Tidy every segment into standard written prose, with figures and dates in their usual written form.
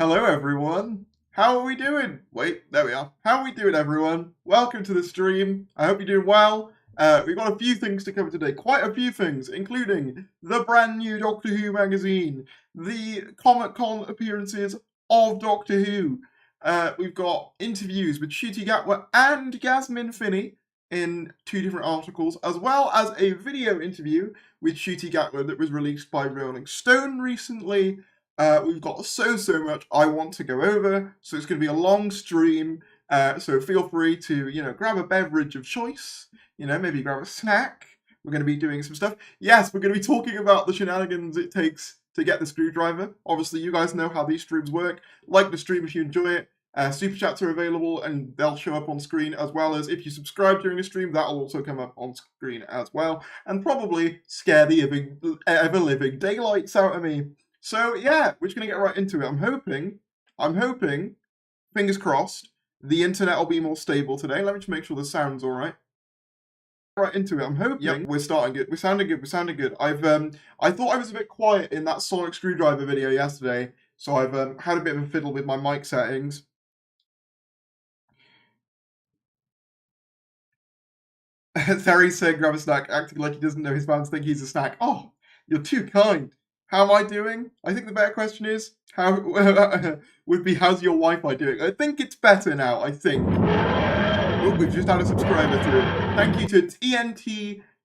Hello, everyone. How are we doing? Wait, there we are. How are we doing, everyone? Welcome to the stream. I hope you're doing well. We've got a few things to cover today. Quite a few things, including the brand new Doctor Who magazine, the Comic-Con appearances of Doctor Who. We've got interviews with Ncuti Gatwa and Yasmin Finney in two different articles, as well as a video interview with Ncuti Gatwa that was released by Rolling Stone recently. We've got so much I want to go over, so it's going to be a long stream. So feel free to, grab a beverage of choice. Maybe grab a snack. We're going to be doing some stuff. Yes, we're going to be talking about the shenanigans it takes to get the screwdriver. Obviously, you guys know how these streams work. Like the stream if you enjoy it. Super chats are available and they'll show up on screen, as well as if you subscribe during the stream, that'll also come up on screen as well, and probably scare the ever-living daylights out of me. So yeah, we're just gonna get right into it. I'm hoping, fingers crossed, the internet will be more stable today. Let me just make sure the sound's all right. Right into it. I'm hoping. Yep, we're starting good. We're sounding good. I thought I was a bit quiet in that sonic screwdriver video yesterday, so I've had a bit of a fiddle with my mic settings. Terry said, "Grab a snack," acting like he doesn't know his fans think he's a snack. Oh, you're too kind. How am I doing? I think the better question is, how would be, how's your Wi-Fi doing? I think it's better now, I think. Oh, we've just had a subscriber through. Thank you to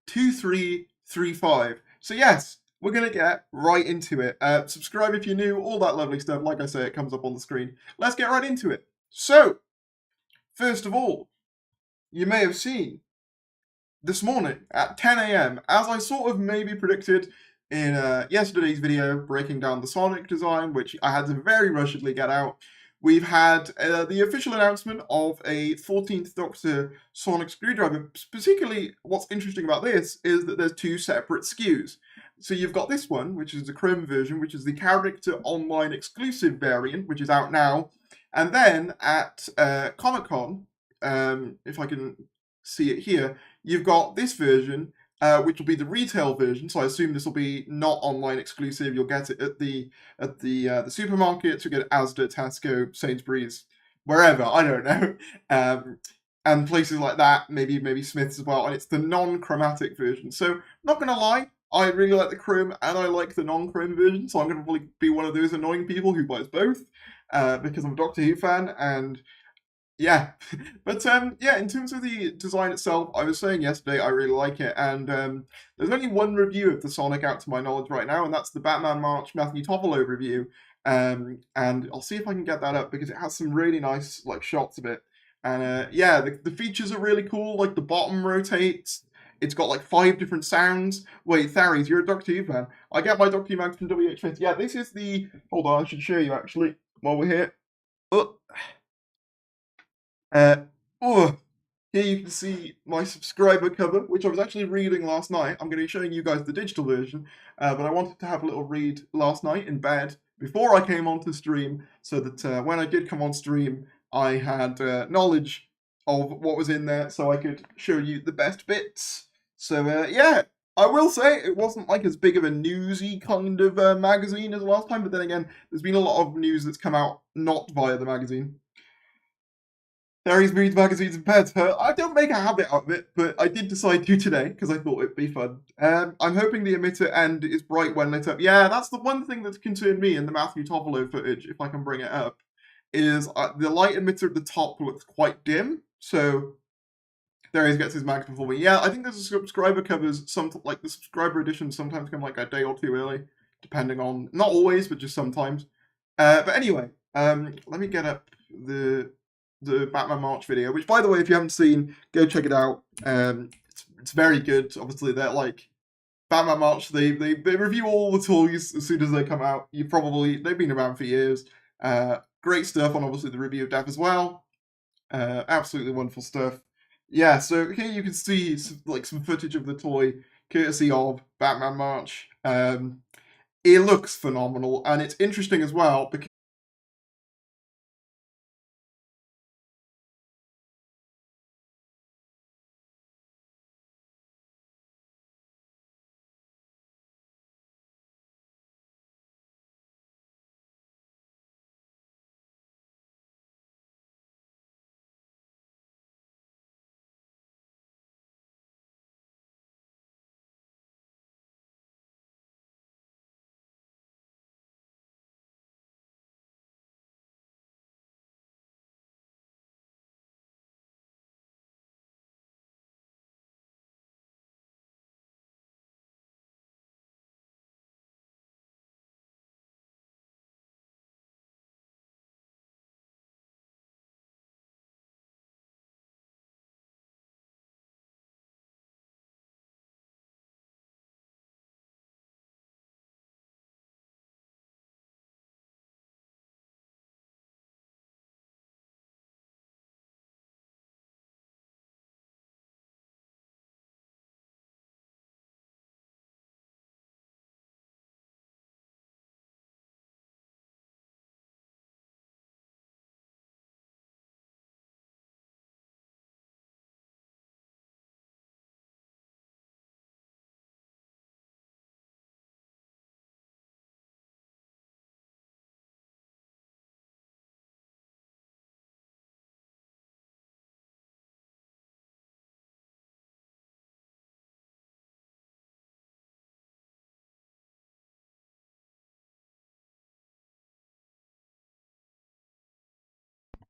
TNT2335. So yes, we're going to get right into it. Subscribe if you're new, all that lovely stuff. Like I say, it comes up on the screen. Let's get right into it. So, first of all, you may have seen this morning at 10 a.m., as I sort of maybe predicted in yesterday's video breaking down the Sonic design, which I had to very rushedly get out, we've had the official announcement of a 14th Doctor Sonic screwdriver. Particularly, what's interesting about this is that there's two separate SKUs. So you've got this one, which is the Chrome version, which is the character online exclusive variant, which is out now. And then at Comic-Con, if I can see it here, you've got this version, which will be the retail version. So I assume this will be not online exclusive. You'll get it at the supermarket. You get Asda, Tesco, Sainsbury's, wherever, I don't know, and places like that. Maybe Smiths as well. And it's the non-chromatic version. So not gonna lie, I really like the chrome and I like the non-chrome version. So I'm gonna probably be one of those annoying people who buys both, because I'm a Doctor Who fan and. Yeah, but yeah, in terms of the design itself, I was saying yesterday I really like it, and there's only one review of the Sonic out to my knowledge right now, and that's the Batman March Matthew Toffolo review, and I'll see if I can get that up because it has some really nice shots of it, and yeah, the features are really cool. Like the bottom rotates. It's got 5 different sounds. Wait, Tharies, you're a Doctor Who fan. I get my Doctor Who mags from WH50. Yeah, this is the. Hold on, I should show you actually while we're here. Oh. Oh, here you can see my subscriber cover, which I was actually reading last night. I'm going to be showing you guys the digital version, but I wanted to have a little read last night in bed before I came onto stream, so that when I did come on stream, I had knowledge of what was in there, so I could show you the best bits. So yeah, I will say it wasn't as big of a newsy kind of magazine as last time, but then again, there's been a lot of news that's come out not via the magazine. Harry's reads magazines and pets. I don't make a habit of it, but I did decide to today because I thought it'd be fun. I'm hoping the emitter end is bright when lit up. Yeah, that's the one thing that's concerned me in the Matthew Toffolo footage, if I can bring it up, is the light emitter at the top looks quite dim. So there he gets his mags before me. Yeah, I think there's a subscriber covers, the subscriber editions sometimes come a day or two early, depending on, not always, but just sometimes. But anyway, let me get up the Batman March video, which, by the way, if you haven't seen, go check it out. It's very good. Obviously, they're Batman March. They review all the toys as soon as they come out. They've been around for years. Great stuff on obviously the review of Death as well. Absolutely wonderful stuff. Yeah, so here you can see some footage of the toy, courtesy of Batman March. It looks phenomenal, and it's interesting as well because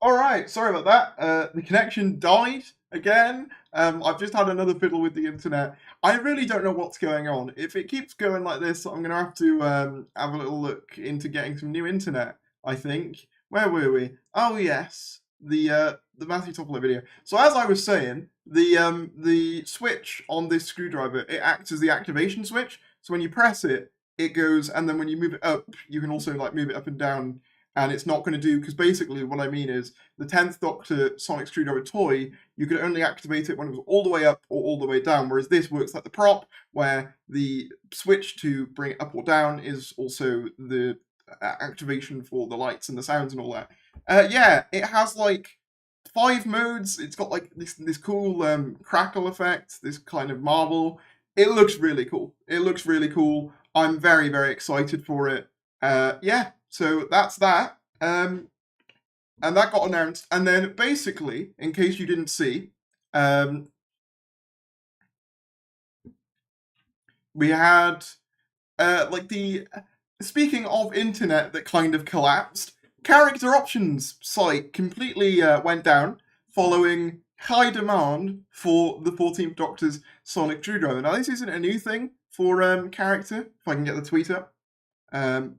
All right, sorry about that. The connection died again. I've just had another fiddle with the internet. I really don't know what's going on. If it keeps going like this, I'm gonna have to have a little look into getting some new internet. I think. Where were we? Oh yes, the Matthew Topola video. So as I was saying, the switch on this screwdriver, it acts as the activation switch. So when you press it, it goes, and then when you move it up, you can also like move it up and down. And it's not going to do, because basically what I mean is the 10th Doctor Sonic Screwdriver toy, you could only activate it when it was all the way up or all the way down, whereas this works like the prop, where the switch to bring it up or down is also the activation for the lights and the sounds and all that. Yeah, it has like 5 modes. It's got like this cool crackle effect, this kind of marble. It looks really cool. It looks really cool. I'm very, very excited for it. Yeah, so that's that. And that got announced. And then basically, in case you didn't see, we had like the, speaking of internet that kind of collapsed, character options site completely went down following high demand for the 14th Doctor's Sonic Screwdriver. Now this isn't a new thing for character, if I can get the tweet up. 1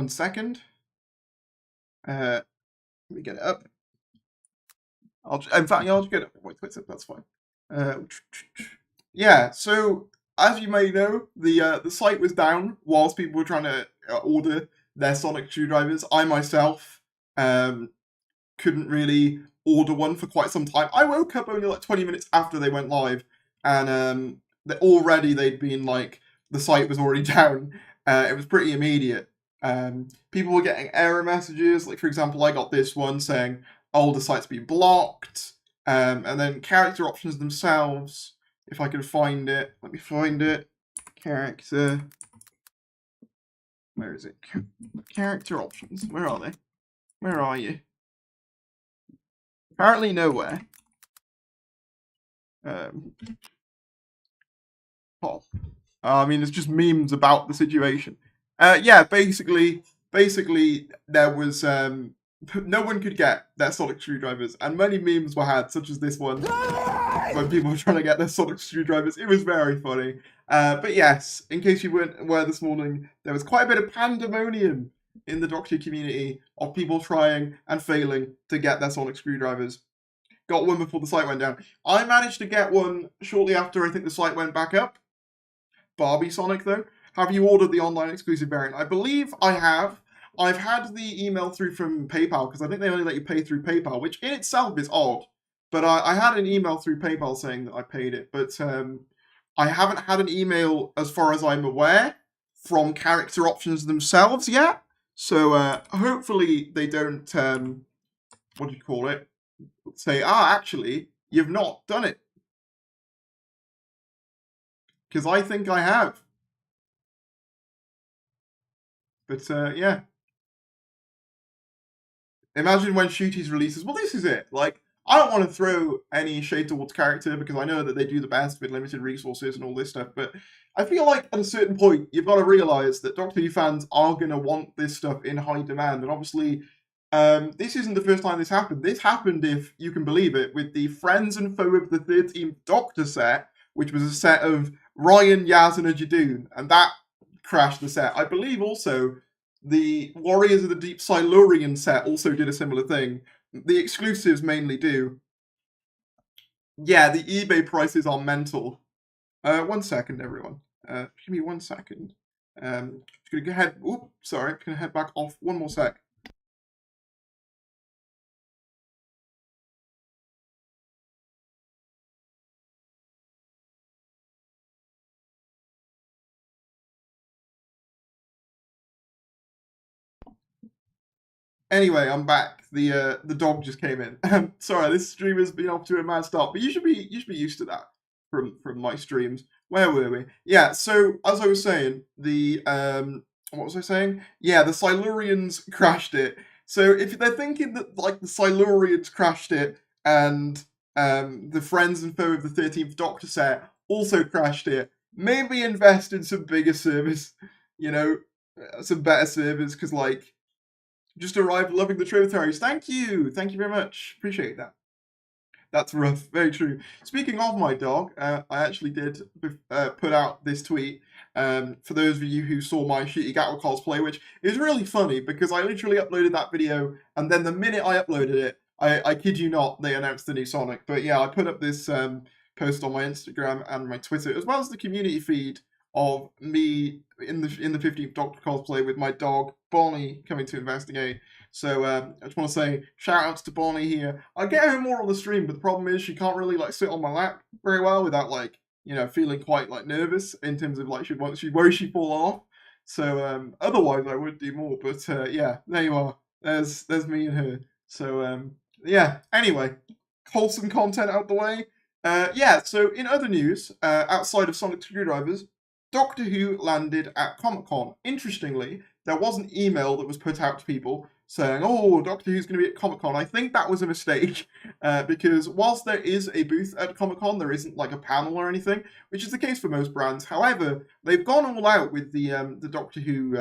second. Let me get it up. In fact, I'll just get it. Wait, that's fine. Yeah, so as you may know, the site was down whilst people were trying to order their Sonic screwdrivers. I myself couldn't really order one for quite some time. I woke up only like 20 minutes after they went live, and already they'd been like, the site was already down. It was pretty immediate. People were getting error messages, like for example, I got this one saying, "Oh, the site's been blocked," and then character options themselves. If I can find it, let me find it. Character. Where is it? Character options. Where are they? Where are you? Apparently nowhere. Pop. I mean, it's just memes about the situation. Yeah, basically, there was no one could get their Sonic screwdrivers, and many memes were had, such as this one, when people were trying to get their Sonic screwdrivers. It was very funny. But yes, in case you weren't aware this morning, there was quite a bit of pandemonium in the Doctor community of people trying and failing to get their Sonic screwdrivers. Got one before the site went down. I managed to get one shortly after I think the site went back up. Barbie Sonic, though. Have you ordered the online exclusive variant? I believe I have. I've had the email through from PayPal, because I think they only let you pay through PayPal, which in itself is odd. But I had an email through PayPal saying that I paid it. But I haven't had an email, as far as I'm aware, from character options themselves yet. So hopefully they don't, what do you call it? Say, actually, you've not done it. Because I think I have. But yeah. Imagine when Shooties releases, well, this is it. Like, I don't want to throw any shade towards character, because I know that they do the best with limited resources and all this stuff, but I feel like at a certain point, you've got to realise that Doctor Who fans are going to want this stuff in high demand, and obviously, this isn't the first time this happened. This happened, if you can believe it, with the Friends and Foe of the 13th Doctor set, which was a set of Ryan, Yaz, and a Jadoon, and that crashed the set. I believe also the Warriors of the Deep Silurian set also did a similar thing. The exclusives mainly do. Yeah, the eBay prices are mental. 1 second, everyone. Give me 1 second. Just gonna go ahead. Oop, sorry, I'm gonna head back off 1 more sec. Anyway, I'm back. The dog just came in. Sorry, this stream has been off to a mad start, but you should be used to that from my streams. Where were we? Yeah, so as I was saying, the what was I saying? Yeah, the Silurians crashed it. So if they're thinking that like the Silurians crashed it and the Friends and Foe of the 13th Doctor set also crashed it, maybe invest in some bigger servers, you know, some better servers, because like, Just arrived, loving the tributaries. Thank you very much. Appreciate that. That's rough. Very true. Speaking of my dog, I actually did put out this tweet. For those of you who saw my Shooty Gatwa cosplay, which is really funny because I literally uploaded that video, and then the minute I uploaded it, I kid you not, they announced the new Sonic. But yeah, I put up this post on my Instagram and my Twitter, as well as the community feed of me in the 15th Doctor cosplay with my dog Bonnie coming to investigate. So I just want to say shout outs to Bonnie here. I get her more on the stream, but the problem is she can't really like sit on my lap very well without like feeling quite like nervous in terms of like she worries she fall off. So otherwise I would do more, but yeah, there you are. There's me and her. So yeah. Anyway, wholesome content out the way. Yeah. So in other news, outside of Sonic Screwdrivers, Doctor Who landed at Comic-Con. Interestingly, there was an email that was put out to people saying, oh, Doctor Who's going to be at Comic-Con. I think that was a mistake, because whilst there is a booth at Comic-Con, there isn't like a panel or anything, which is the case for most brands. However, they've gone all out with the Doctor Who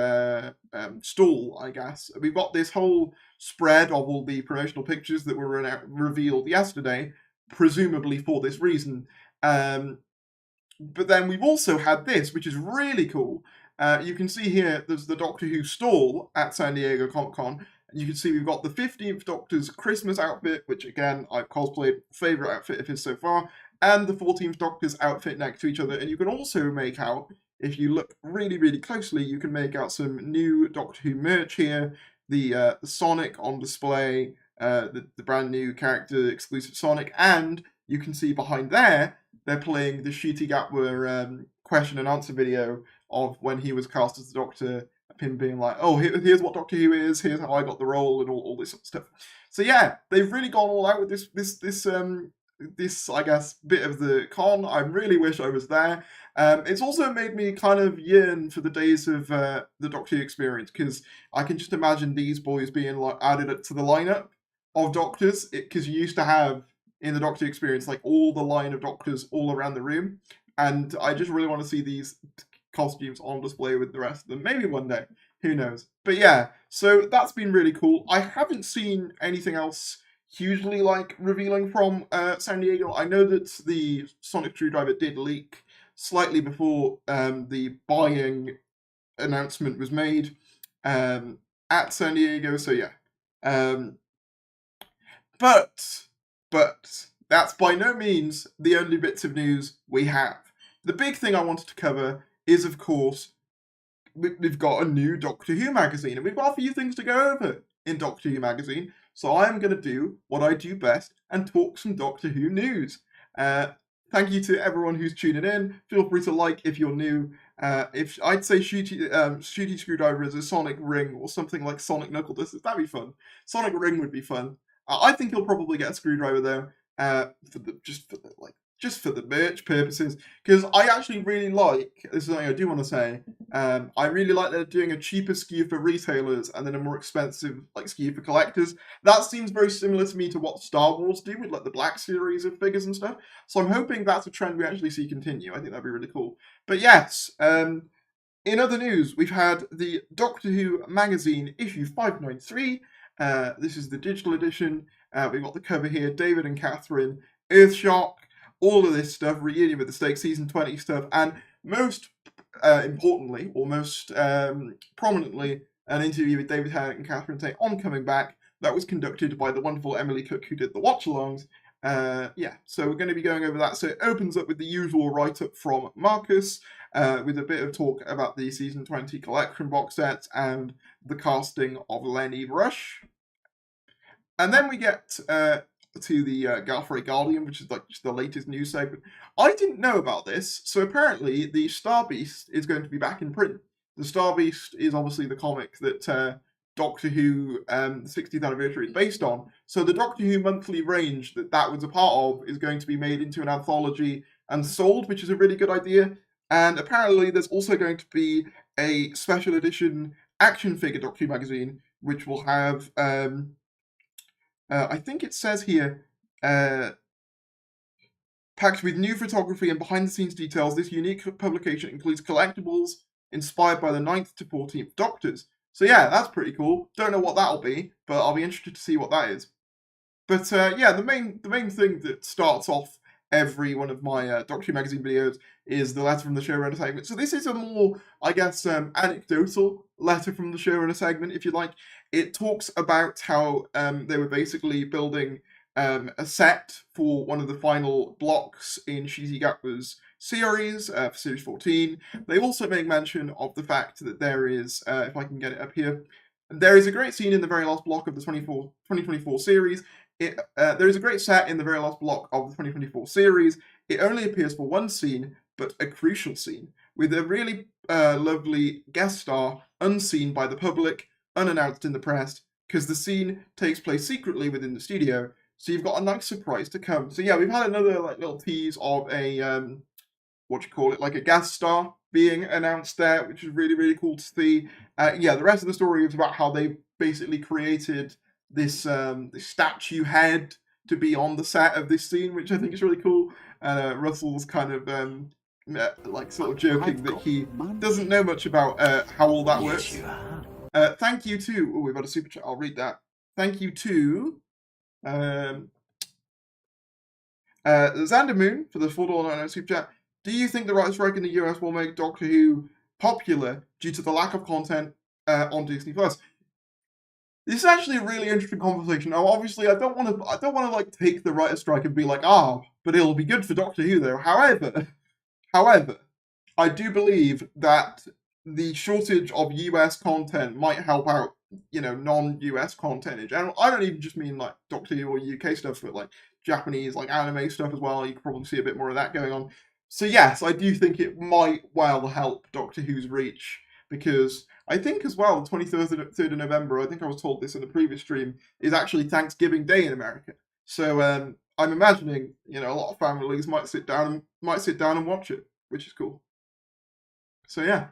stall, I guess. We've got this whole spread of all the promotional pictures that were revealed yesterday, presumably for this reason. But then we've also had this, which is really cool. You can see here there's the Doctor Who stall at San Diego Comic-Con. And you can see we've got the 15th Doctor's Christmas outfit, which again, I've cosplayed, favourite outfit of his so far, and the 14th Doctor's outfit next to each other. And you can also make out, if you look really, really closely, you can make out some new Doctor Who merch here. The Sonic on display, the brand new character exclusive Sonic, and you can see behind there, they're playing the Shooty Gatwa question and answer video of when he was cast as the Doctor, him being like, oh, here's what Doctor Who is, here's how I got the role, and all this sort of stuff. So yeah, they've really gone all out with this I guess, bit of the con. I really wish I was there. It's also made me kind of yearn for the days of the Doctor Who experience, because I can just imagine these boys being like added to the lineup of Doctors, because you used to have in the Doctor experience, like all the line of Doctors all around the room. And I just really want to see these costumes on display with the rest of them. Maybe one day. Who knows? But yeah, so that's been really cool. I haven't seen anything else hugely like revealing from San Diego. I know that the Sonic Screwdriver did leak slightly before the buying announcement was made at San Diego. So yeah. But that's by no means the only bits of news we have. The big thing I wanted to cover is, of course, we've got a new Doctor Who magazine, and we've got a few things to go over in Doctor Who magazine, so I'm going to do what I do best and talk some Doctor Who news. Thank you to everyone who's tuning in. Feel free to like if you're new. If I'd say Shooty Screwdriver is a Sonic Ring or something like Sonic Knuckle Dusters, that'd be fun. Sonic Ring would be fun. I think he'll probably get a screwdriver though, just for the merch purposes, because I actually really like, this is something I do want to say, I really like that they're doing a cheaper SKU for retailers and then a more expensive like SKU for collectors. That seems very similar to me to what Star Wars do with like the Black Series of figures and stuff. So I'm hoping that's a trend we actually see continue. I think that'd be really cool. But yes, in other news, we've had the Doctor Who magazine issue 593. This is the digital edition. We've got the cover here, David and Catherine, Earthshock, all of this stuff, reunion with the Stake season 20 stuff, and most importantly, or most prominently, an interview with David Tennant and Catherine Tate on Coming Back that was conducted by the wonderful Emily Cook, who did the watch-alongs. Yeah, so we're going to be going over that. So it opens up with the usual write-up from Marcus, with a bit of talk about the season 20 collection box sets and the casting of Lenny Rush. And then we get to the Gallifrey Guardian, which is like just the latest news segment. I didn't know about this, so apparently the Star Beast is going to be back in print. The Star Beast is obviously the comic that Doctor Who the 60th anniversary is based on. So the Doctor Who monthly range that was a part of is going to be made into an anthology and sold, which is a really good idea. And apparently there's also going to be a special edition action figure Doctor Who magazine, which will have, I think it says here, packed with new photography and behind-the-scenes details, this unique publication includes collectibles inspired by the 9th to 14th Doctors. So yeah, that's pretty cool. Don't know what that'll be, but I'll be interested to see what that is. But yeah, the main thing that starts off every one of my Doctor Who magazine videos is the letter from the showrunner segment. So this is a more, I guess, anecdotal letter from the showrunner segment, if you like. It talks about how they were basically building a set for one of the final blocks in Shizi Gatwa's series, for series 14. They also make mention of the fact that there is, if I can get it up here, there is a great scene in the very last block of the 2024 series. There is a great set in the very last block of the 2024 series. It only appears for one scene, but a crucial scene, with a really lovely guest star, unseen by the public, unannounced in the press, because the scene takes place secretly within the studio, so you've got a nice surprise to come. So yeah, we've had another like little tease of a, like a guest star being announced there, which is really, really cool to see. Yeah, the rest of the story is about how they basically created this statue head to be on the set of this scene, which I think is really cool. And Russell's kind of like sort of joking that he doesn't know much about how all that works. Thank you to, oh, we've got a super chat, I'll read that. Thank you to Xander Moon for the $4.99 super chat. Do you think the writer's strike in the US will make Doctor Who popular due to the lack of content on Disney Plus? This is actually a really interesting conversation. Now, obviously, I don't want to like take the writer's strike and be like, but it'll be good for Doctor Who though. However, I do believe that the shortage of US content might help out, non-US content in general. I don't even just mean like Doctor Who or UK stuff, but like Japanese, like anime stuff as well. You can probably see a bit more of that going on. So yes, I do think it might well help Doctor Who's reach, because I think as well, the 23rd of November, I think I was told this in the previous stream, is actually Thanksgiving Day in America. So I'm imagining, a lot of families might sit down and watch it, which is cool. So yeah.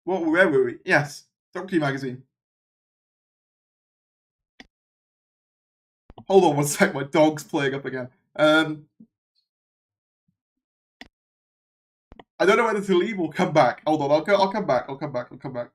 Where were we? Yes, Doctor Who magazine. Hold on one sec, my dog's playing up again. I don't know whether to leave or come back. Hold on, I'll come back. I'll come back.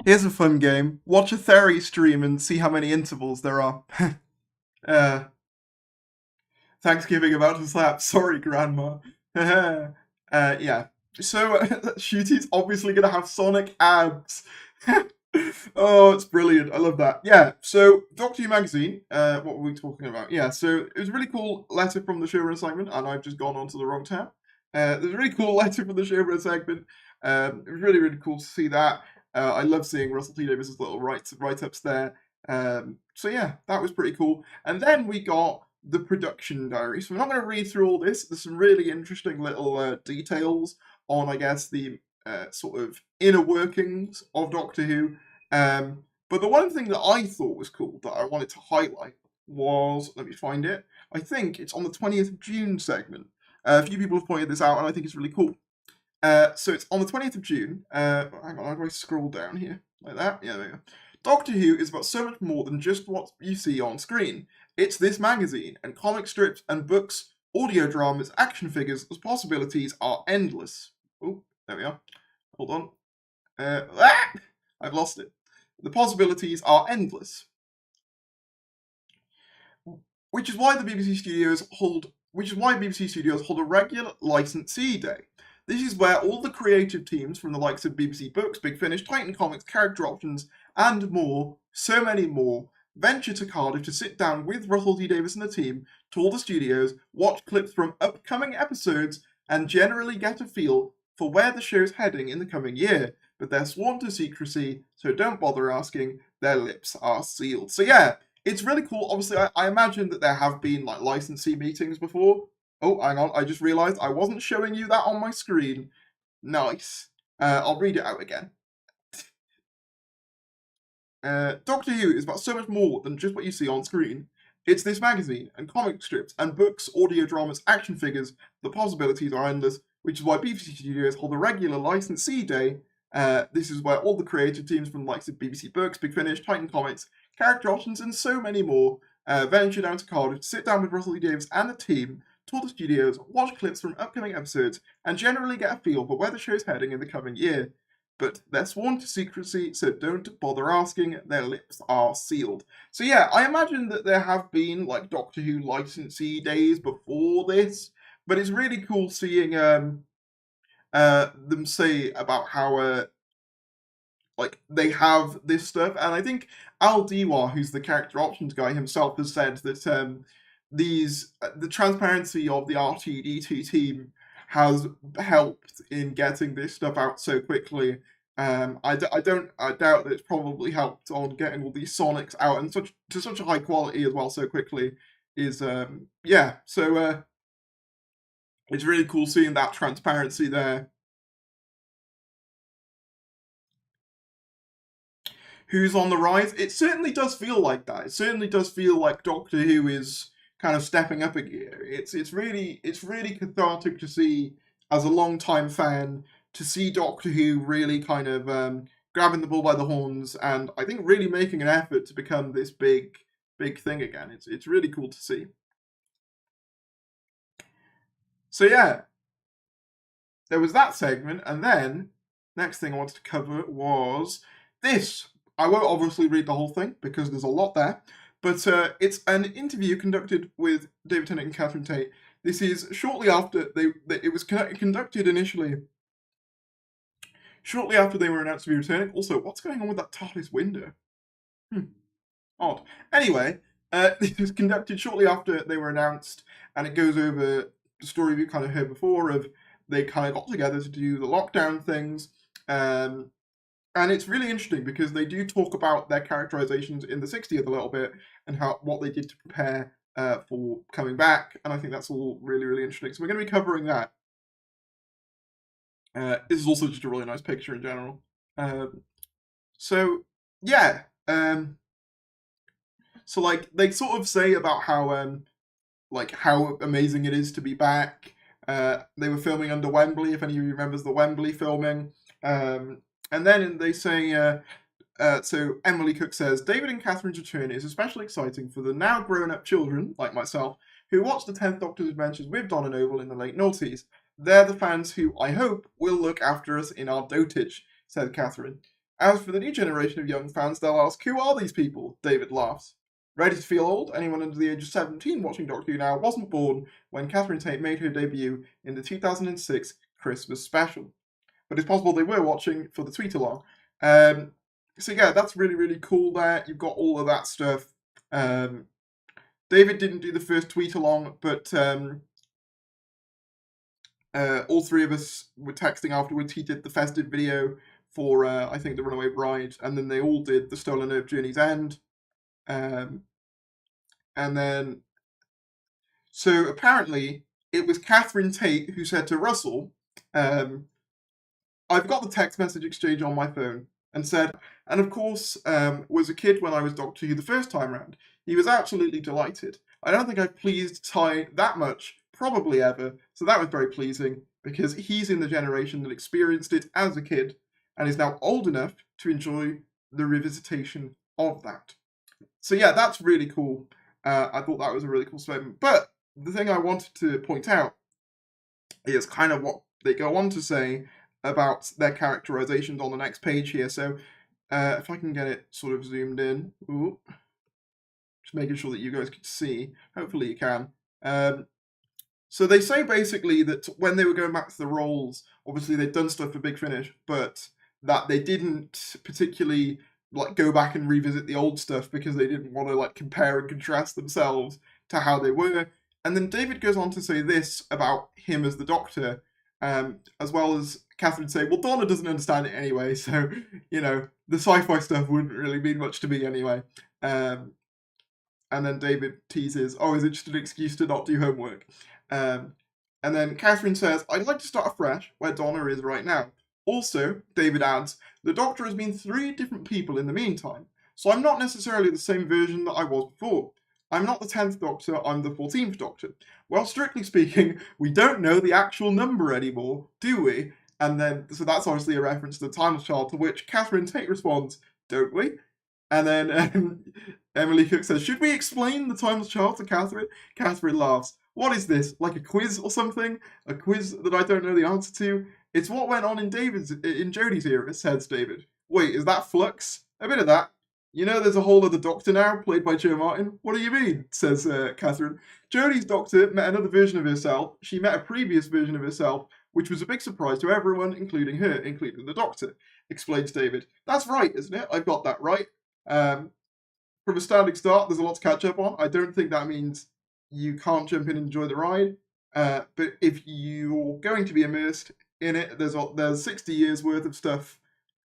Here's a fun game. Watch a Theory stream and see how many intervals there are. Thanksgiving about to slap. Sorry, Grandma. Yeah. So, Shooty's obviously going to have Sonic abs. Oh, it's brilliant. I love that. Yeah, so Doctor Who magazine, what were we talking about? Yeah, so it was a really cool letter from the showrunner segment, and I've just gone onto the wrong tab. There's a really cool letter from the showrunner segment. It was really, really cool to see that. I love seeing Russell T Davis's little write-ups there. So yeah, that was pretty cool. And then we got the production diary. So I'm not going to read through all this. There's some really interesting little details on, I guess, the sort of inner workings of Doctor Who. But the one thing that I thought was cool that I wanted to highlight was, let me find it, I think it's on the 20th of June segment. A few people have pointed this out, and I think it's really cool. So it's on the 20th of June. Hang on, how do I scroll down here? Like that? Yeah, there you go. Doctor Who is about so much more than just what you see on screen. It's this magazine, and comic strips and books, audio dramas, action figures. The possibilities are endless. Oh, there we are. Hold on. I've lost it. The possibilities are endless. Which is why BBC Studios hold a regular licensee day. This is where all the creative teams from the likes of BBC Books, Big Finish, Titan Comics, Character Options, and more, so many more, venture to Cardiff to sit down with Russell T Davies and the team, tour the studios, watch clips from upcoming episodes, and generally get a feel for where the show's heading in the coming year. But they're sworn to secrecy, so don't bother asking. Their lips are sealed. So yeah, it's really cool. Obviously, I imagine that there have been like licensee meetings before. Oh, hang on, I just realised I wasn't showing you that on my screen. Nice. I'll read it out again. Doctor Who is about so much more than just what you see on screen. It's this magazine, and comic strips, and books, audio dramas, action figures. The possibilities are endless, which is why BBC Studios hold a regular licensee day. This is where all the creative teams from the likes of BBC Books, Big Finish, Titan Comics, Character Options, and so many more venture down to Cardiff to sit down with Russell T Davies and the team, tour the studios, watch clips from upcoming episodes, and generally get a feel for where the show's heading in the coming year. But they're sworn to secrecy, so don't bother asking. Their lips are sealed. So yeah, I imagine that there have been like Doctor Who licensee days before this, but it's really cool seeing them say about how like they have this stuff, and I think Al Diwa, who's the character options guy himself, has said that the transparency of the RTD2 team has helped in getting this stuff out so quickly. I doubt that it's probably helped on getting all these Sonics out and to such a high quality as well so quickly. Yeah, so it's really cool seeing that transparency there. Who's on the rise? It certainly does feel like that. It certainly does feel like Doctor Who is kind of stepping up a gear. It's really cathartic to see, as a long-time fan, to see Doctor Who really kind of grabbing the bull by the horns, and I think really making an effort to become this big thing again. It's really cool to see. So yeah, there was that segment, and then next thing I wanted to cover was this. I won't obviously read the whole thing because there's a lot there, but it's an interview conducted with David Tennant and Catherine Tate. This is shortly after it was conducted initially. Shortly after they were announced to be returning. Also, what's going on with that TARDIS window? Odd. Anyway, this was conducted shortly after they were announced, and it goes over the story we kind of heard before of they kind of got together to do the lockdown things. And it's really interesting because they do talk about their characterizations in the 60th a little bit and what they did to prepare for coming back. And I think that's all really, really interesting. So we're going to be covering that. This is also just a really nice picture in general. So yeah. So like they sort of say about how how amazing it is to be back. They were filming under Wembley, if any of you remembers the Wembley filming. And then they say, so Emily Cook says, David and Catherine's return is especially exciting for the now grown-up children, like myself, who watched the 10th Doctor's adventures with Donna Noble in the late noughties. They're the fans who, I hope, will look after us in our dotage, said Catherine. As for the new generation of young fans, they'll ask, who are these people? David laughs. Ready to feel old? Anyone under the age of 17 watching Doctor Who now wasn't born when Catherine Tate made her debut in the 2006 Christmas special. But it's possible they were watching for the tweet along. So yeah, that's really, really cool there. You've got all of that stuff. David didn't do the first tweet along, but all three of us were texting afterwards. He did the festive video for, I think, The Runaway Bride, and then they all did The Stolen Earth Journey's End. And then, so apparently, it was Catherine Tate who said to Russell, I've got the text message exchange on my phone, and said, and of course, was a kid when I was Doctor Who the first time round. He was absolutely delighted. I don't think I've pleased Ty that much, probably ever, so that was very pleasing, because he's in the generation that experienced it as a kid, and is now old enough to enjoy the revisitation of that. So yeah, that's really cool. I thought that was a really cool statement. But the thing I wanted to point out is kind of what they go on to say about their characterizations on the next page here. So if I can get it sort of zoomed in. Ooh. Just making sure that you guys can see. Hopefully you can. So they say basically that when they were going back to the roles, obviously they'd done stuff for Big Finish, but that they didn't particularly like go back and revisit the old stuff because they didn't want to like compare and contrast themselves to how they were. And then David goes on to say this about him as the Doctor, as well as Catherine say, well, Donna doesn't understand it anyway, so the sci-fi stuff wouldn't really mean much to me anyway. And then David teases, oh, is it just an excuse to not do homework? Um, and then Catherine says, I'd like to start afresh where Donna is right now. Also, David adds, the Doctor has been 3 different people in the meantime, so I'm not necessarily the same version that I was before. I'm not the 10th Doctor, I'm the 14th Doctor. Well, strictly speaking, we don't know the actual number anymore, do we? And then, so that's obviously a reference to the Timeless Child, to which Catherine Tate responds, don't we? And then Emily Cook says, should we explain the Timeless Child to Catherine? Catherine laughs. What is this, like a quiz or something? A quiz that I don't know the answer to? It's what went on in Jodie's era, says David. Wait, is that Flux? A bit of that. There's a whole other Doctor now, played by Jo Martin. What do you mean? Says Catherine. Jodie's Doctor met another version of herself. She met a previous version of herself, which was a big surprise to everyone, including her, including the Doctor, explains David. That's right, isn't it? I've got that right. From a standing start, there's a lot to catch up on. I don't think that means you can't jump in and enjoy the ride. But if you're going to be immersed in it, there's 60 years worth of stuff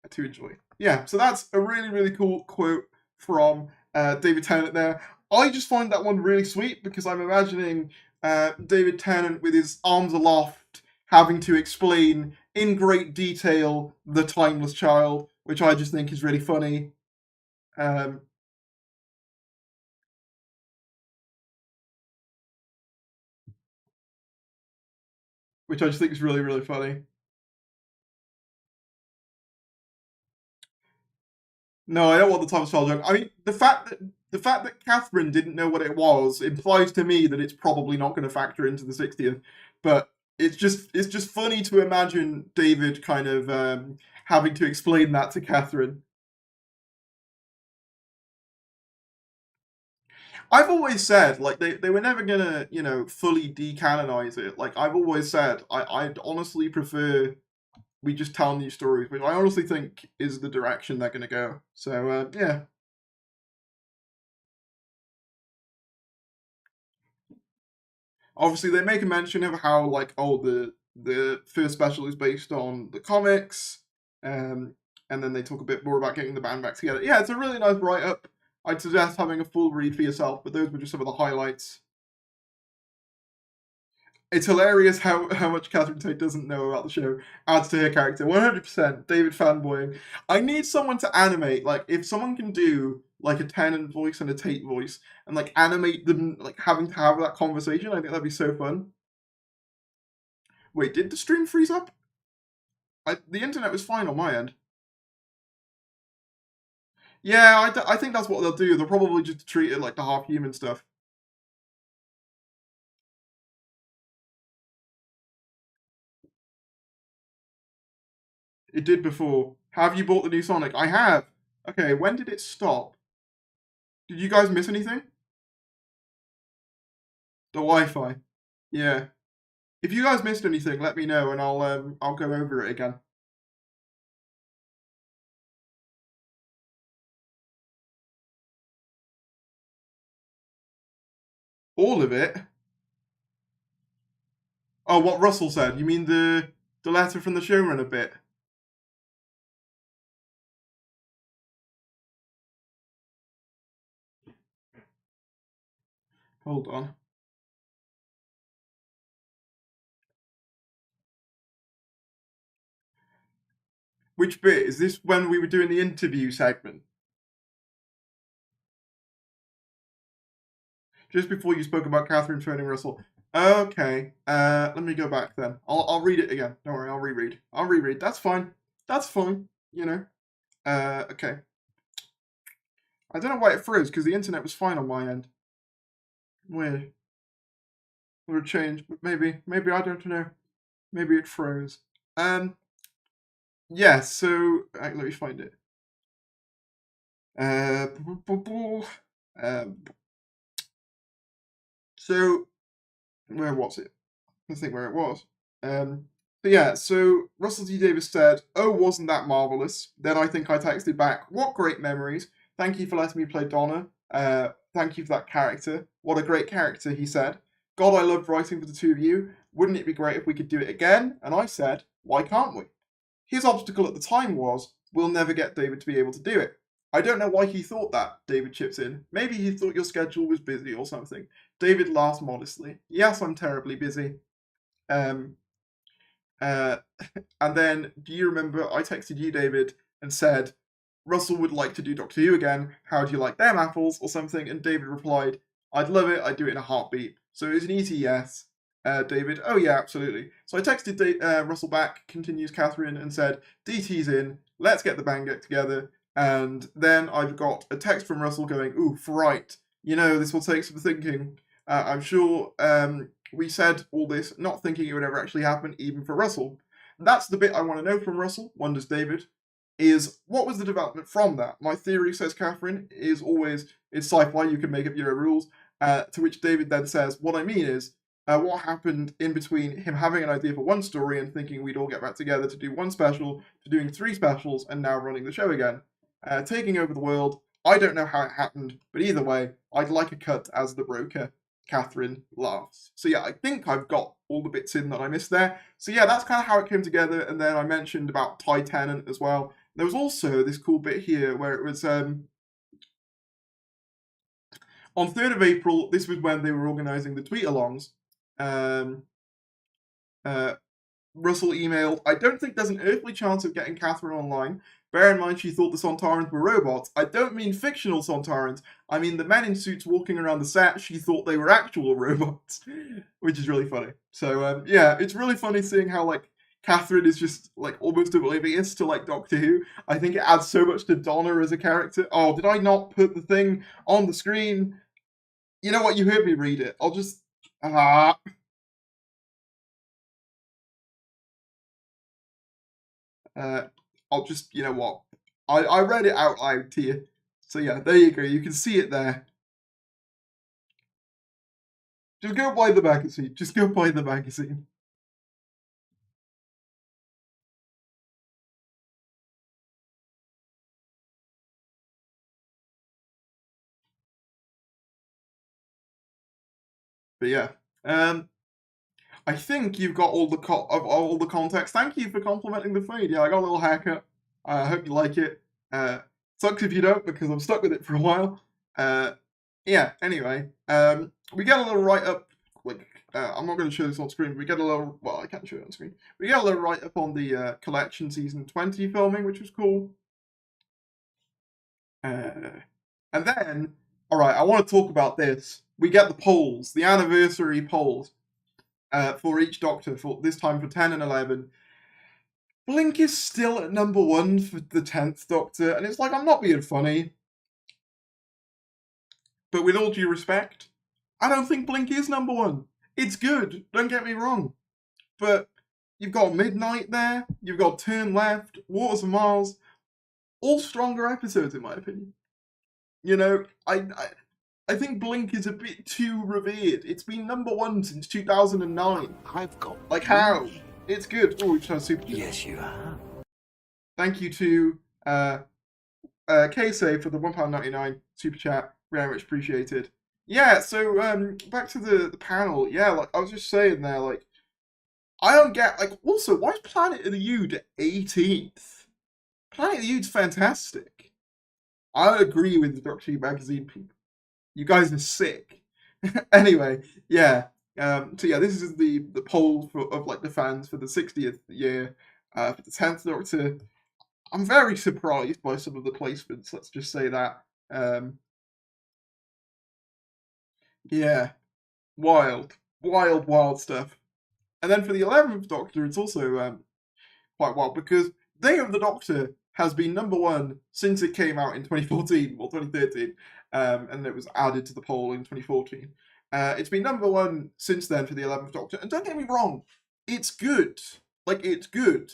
to enjoy. Yeah, so that's a really, really cool quote from David Tennant there. I just find that one really sweet because I'm imagining David Tennant with his arms aloft having to explain in great detail the Timeless Child, which I just think is really funny. Which I just think is really, really funny. No, I don't want the Timeless Child joke. I mean, the fact that Catherine didn't know what it was implies to me that it's probably not going to factor into the 60th. But it's just funny to imagine David kind of having to explain that to Catherine. I've always said like they were never gonna fully decanonize it. Like I've always said I'd honestly prefer we just tell new stories, which I honestly think is the direction they're gonna go. So yeah. Obviously they make a mention of how like the first special is based on the comics, um, and then they talk a bit more about getting the band back together. Yeah, it's a really nice write up. I'd suggest having a full read for yourself, but those were just some of the highlights. It's hilarious how much Catherine Tate doesn't know about the show adds to her character. 100% David fanboying. I need someone to animate. Like, if someone can do like a Tennant voice and a Tate voice and like animate them like having to have that conversation, I think that'd be so fun. Wait, did the stream freeze up? The internet was fine on my end. Yeah, I think that's what they'll do. They'll probably just treat it like the half human stuff. It did before. Have you bought the new Sonic? I have. Okay, when did it stop? Did you guys miss anything? The Wi-Fi. Yeah. If you guys missed anything, let me know and I'll go over it again. All of it. Oh, what Russell said. You mean the letter from the showrunner bit? Hold on. Which bit? Is this when we were doing the interview segment? Just before you spoke about Catherine phoning Russell. Okay. Let me go back then. I'll read it again. Don't worry, I'll reread. I'll reread. That's fine. That's fine. Okay. I don't know why it froze because the internet was fine on my end. Weird. Would have changed, but maybe I don't know. Maybe it froze. Yeah. So let me find it. Uh, um, so where was it? I think where it was. But yeah, so Russell T Davis said, "Oh, wasn't that marvelous?" Then I think I texted back, "What great memories! Thank you for letting me play Donna. Thank you for that character. What a great character," he said. "God, I loved writing for the two of you. Wouldn't it be great if we could do it again?" And I said, "Why can't we?" His obstacle at the time was, we'll never get David to be able to do it. I don't know why he thought that, David chips in. Maybe he thought your schedule was busy or something. David laughs modestly. Yes, I'm terribly busy. Um, uh, and then, do you remember I texted you, David, and said, Russell would like to do Doctor Who again. How do you like them apples or something? And David replied, I'd love it. I'd do it in a heartbeat. So it was an easy yes. David, oh yeah, absolutely. So I texted Russell back, continues Catherine, and said, DT's in. Let's get the band get together. And then I've got a text from Russell going, oof, right. You know, this will take some thinking. I'm sure we said all this, not thinking it would ever actually happen, even for Russell. That's the bit I want to know from Russell, wonders David, is what was the development from that? My theory, says Catherine, is always, it's sci-fi, you can make up your own rules. To which David then says, what I mean is, what happened in between him having an idea for one story and thinking we'd all get back together to do one special, to doing 3 specials, and now running the show again. Taking over the world. I don't know how it happened, but either way, I'd like a cut as the broker. Catherine laughs. So yeah, I think I've got all the bits in that I missed there. So yeah, that's kind of how it came together. And then I mentioned about Ty Tennant as well. There was also this cool bit here where it was on 3rd of April, this was when they were organising the tweet-alongs. Russell emailed, I don't think there's an earthly chance of getting Catherine online. Bear in mind she thought the Sontarans were robots. I don't mean fictional Sontarans. I mean the men in suits walking around the set, she thought they were actual robots. Which is really funny. So, yeah, it's really funny seeing how, like, Catherine is just, like, almost oblivious to, like, Doctor Who. I think it adds so much to Donna as a character. Oh, did I not put the thing on the screen? You know what? You heard me read it. I'll just... I'll just, you know what? I read it out loud to you. So yeah, there you go. You can see it there. Just go buy the magazine. Just go buy the magazine. But yeah, I think you've got all the context. Thank you for complimenting the feed. Yeah, I got a little haircut. I hope you like it. Sucks if you don't because I'm stuck with it for a while. Yeah. Anyway, we get a little write up. Like, I'm not going to show this on screen. But we get a little. Well, I can't show it on screen. We get a little write up on the collection season 20 filming, which was cool. And then, all right, I want to talk about this. We get the polls, the anniversary polls. For each Doctor, for this time for 10 and 11. Blink is still at number 1 for the 10th Doctor, and it's like, I'm not being funny. But with all due respect, I don't think Blink is number 1. It's good, don't get me wrong. But you've got Midnight there, you've got Turn Left, Waters of Mars, all stronger episodes in my opinion. You know, I think Blink is a bit too revered. It's been number 1 since 2009. I've got... Like, how? It's good. Oh, we've done super chat. Yes, you have. Thank you to K-Save for the £1.99 super chat. Very much appreciated. Yeah, so back to the panel. Yeah, like, I was just saying there, like, I don't get, like, also, why is Planet of the Ood 18th? Planet of the Ood's fantastic. I agree with the Doctor Who magazine people. You guys are sick. Anyway, yeah. So yeah, this is the poll of like the fans for the 60th year for the 10th Doctor. I'm very surprised by some of the placements. Let's just say that. Yeah, wild stuff. And then for the 11th Doctor, it's also quite wild because Day of the Doctor has been number 1 since it came out in 2014 or 2013. And it was added to the poll in 2014. It's been number 1 since then for the 11th Doctor. And don't get me wrong, it's good. Like, it's good.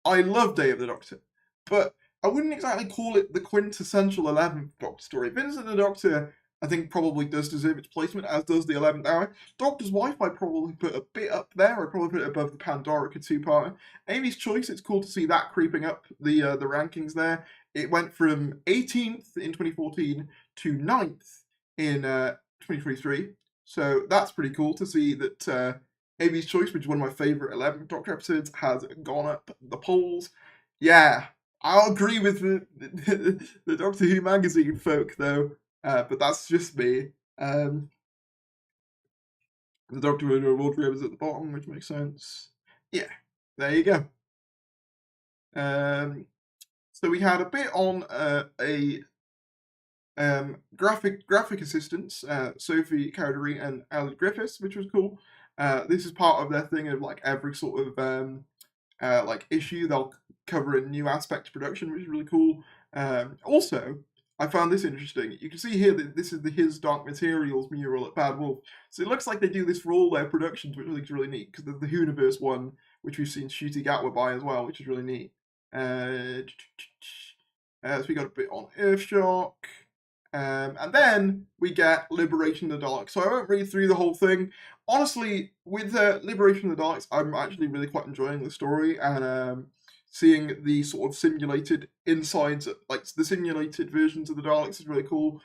I love Day of the Doctor. But I wouldn't exactly call it the quintessential 11th Doctor story. Vincent the Doctor I think probably does deserve its placement, as does the 11th Hour. Doctor's Wife, I probably put a bit up there. I'd probably put it above the Pandorica two-parter. Amy's Choice, it's cool to see that creeping up the rankings there. It went from 18th in 2014 to 9th in 2023. So that's pretty cool to see that Amy's Choice, which is one of my favourite 11th Doctor episodes, has gone up the polls. Yeah, I'll agree with the Doctor Who magazine folk, though. But that's just me. The Doctor Who wardrobe is at the bottom, which makes sense. Yeah, there you go. So we had a bit on a graphic assistants, Sophie Cowdery and Ali Griffiths, which was cool. This is part of their thing of like every sort of like issue they'll cover a new aspect of production, which is really cool. Also, I found this interesting. You can see here that this is the His Dark Materials mural at Bad Wolf. So it looks like they do this for all their productions, which I think is really neat, because there's the Hooniverse one, which we've seen Ncuti Gatwa by as well, which is really neat. So we got a bit on Earthshock. And then we get Liberation of the Daleks. So I won't read through the whole thing. Honestly, with Liberation of the Daleks, I'm actually really quite enjoying the story, and seeing the sort of simulated insides, like the simulated versions of the Daleks, is really cool.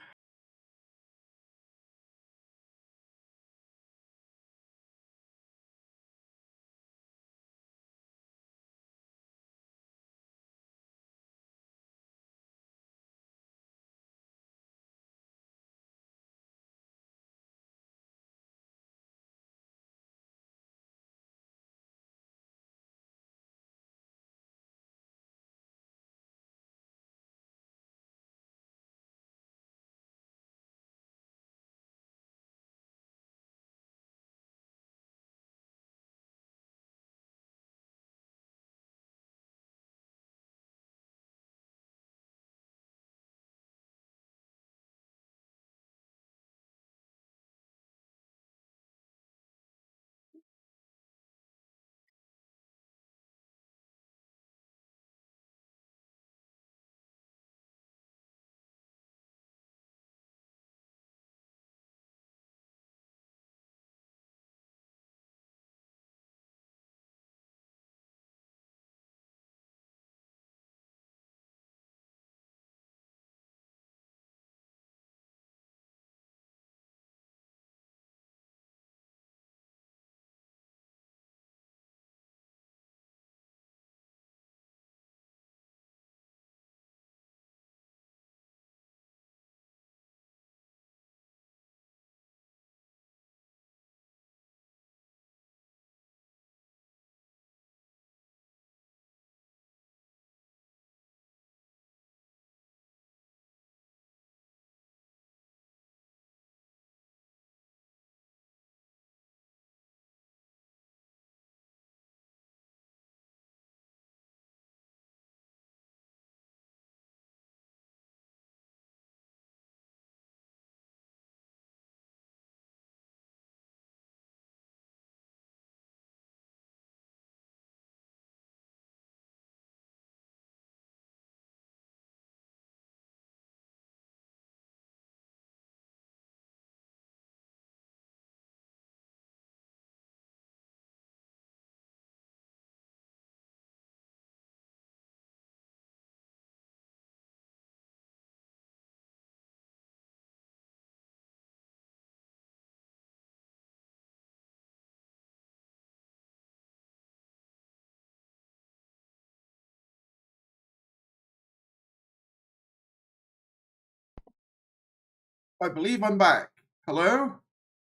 I believe I'm back. Hello?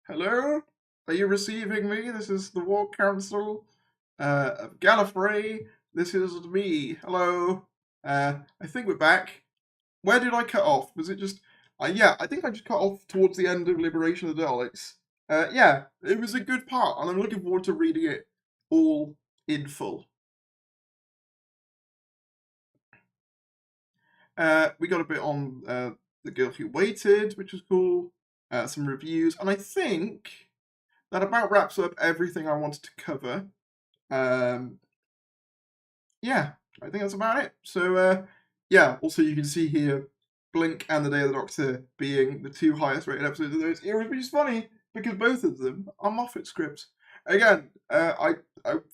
Hello? Are you receiving me? This is the War Council of Gallifrey. This is me. Hello? I think we're back. Where did I cut off? Was it just... yeah, I think I just cut off towards the end of Liberation of the Daleks. Yeah, it was a good part, and I'm looking forward to reading it all in full. We got a bit on The Girl Who Waited, which was cool. Some reviews, and I think that about wraps up everything I wanted to cover. Yeah, I think that's about it. So, yeah, also you can see here Blink and The Day of the Doctor being the two highest rated episodes of those eras, which is funny because both of them are Moffat scripts. Again, I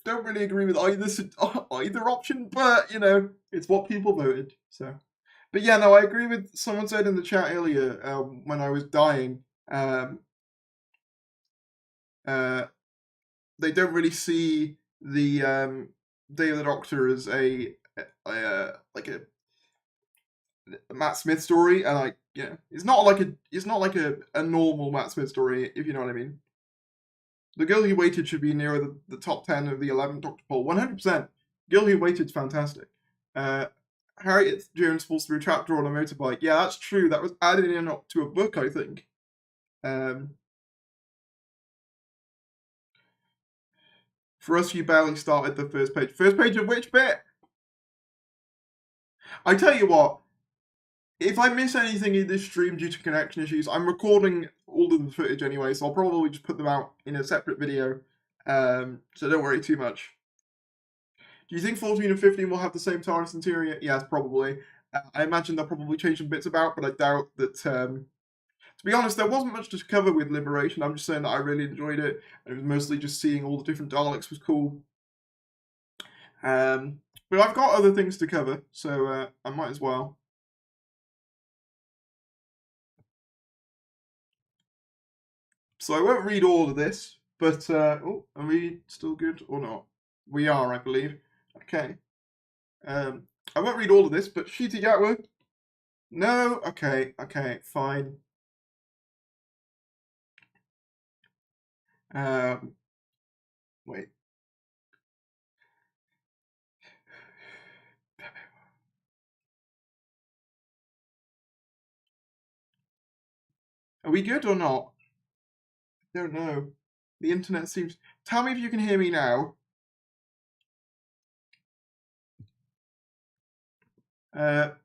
don't really agree with either option, but you know, it's what people voted. So, but yeah, no, I agree with someone said in the chat earlier when I was dying. They don't really see the Day of the Doctor as a Matt Smith story, and it's not like a normal Matt Smith story, if you know what I mean. The Girl Who Waited should be nearer the top 10 of the 11th Doctor poll. 100%. Girl Who Waited's fantastic. Harriet Jones falls through a trapdoor on a motorbike. Yeah, that's true. That was added in to a book, I think. For us, you barely started the first page. First page of which bit? I tell you what, if I miss anything in this stream due to connection issues, I'm recording all of the footage anyway, so I'll probably just put them out in a separate video. So don't worry too much. Do you think 14 and 15 will have the same TARDIS interior? Yes, probably. I imagine they'll probably change some bits about, but I doubt that... to be honest, there wasn't much to cover with Liberation. I'm just saying that I really enjoyed it. It was mostly just seeing all the different Daleks was cool. But I've got other things to cover, so I might as well. So I won't read all of this, but are we still good or not? We are, I believe. Okay. I won't read all of this, but Ncuti Gatwa. No. Okay. Fine. Wait. Are we good or not? I don't know. The internet seems... Tell me if you can hear me now.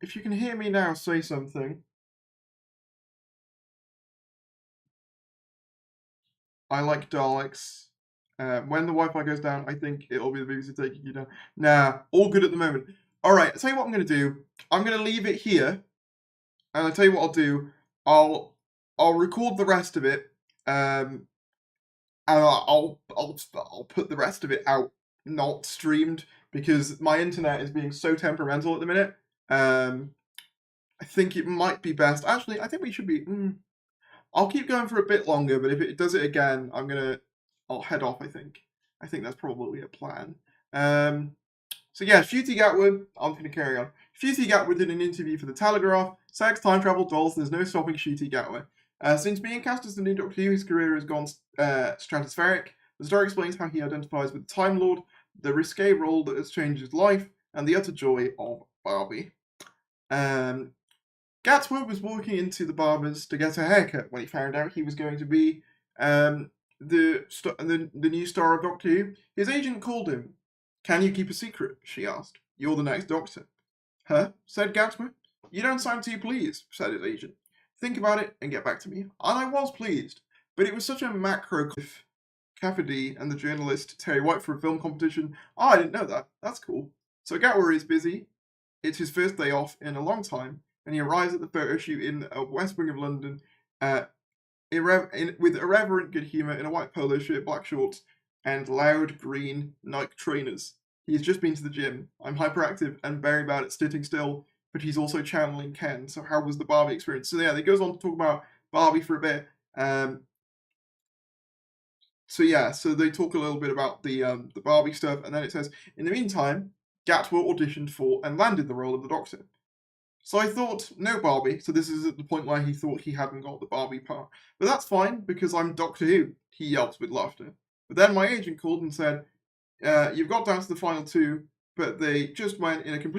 If you can hear me now, say something. I like Daleks. When the Wi-Fi goes down, I think it'll be the BBC taking you down. Nah, all good at the moment. Alright, I'll tell you what I'm going to do. I'm going to leave it here. And I'll tell you what I'll do. I'll record the rest of it. And I'll put the rest of it out, not streamed, because my internet is being so temperamental at the minute. I think it might be best. Actually, I think we should be... I'll keep going for a bit longer, but if it does it again, I'll head off, I think. I think that's probably a plan. So yeah, Ncuti Gatwa, I'm going to carry on. Ncuti Gatwa did an interview for The Telegraph. Sex, time travel, dolls, there's no stopping Ncuti Gatwa. Since being cast as the new Doctor Who, his career has gone stratospheric. The story explains how he identifies with the Time Lord, the risque role that has changed his life, and the utter joy of Barbie. Gatwa was walking into the barber's to get a haircut when he found out he was going to be the new star of Doctor Who. His agent called him. "Can you keep a secret?" she asked. "You're the next Doctor." "Huh?" said Gatwa. "You don't sound too pleased," said his agent. "Think about it and get back to me." And I was pleased, but it was such a macro... Cafferty and the journalist Terry White for a film competition. Oh, I didn't know that. That's cool. So Gatwa is busy. It's his first day off in a long time, and he arrives at the photo shoot in West Wing of London with irreverent good humour in a white polo shirt, black shorts, and loud green Nike trainers. He's just been to the gym. I'm hyperactive and very bad at sitting still, but he's also channeling Ken. So how was the Barbie experience? So yeah, he goes on to talk about Barbie for a bit. So yeah, so they talk a little bit about the Barbie stuff, and then it says, in the meantime, Gatwa auditioned for and landed the role of the Doctor. So I thought, no Barbie. So this is at the point where he thought he hadn't got the Barbie part. But that's fine, because I'm Doctor Who. He yelps with laughter. But then my agent called and said, you've got down to the final two, but they just went in a completely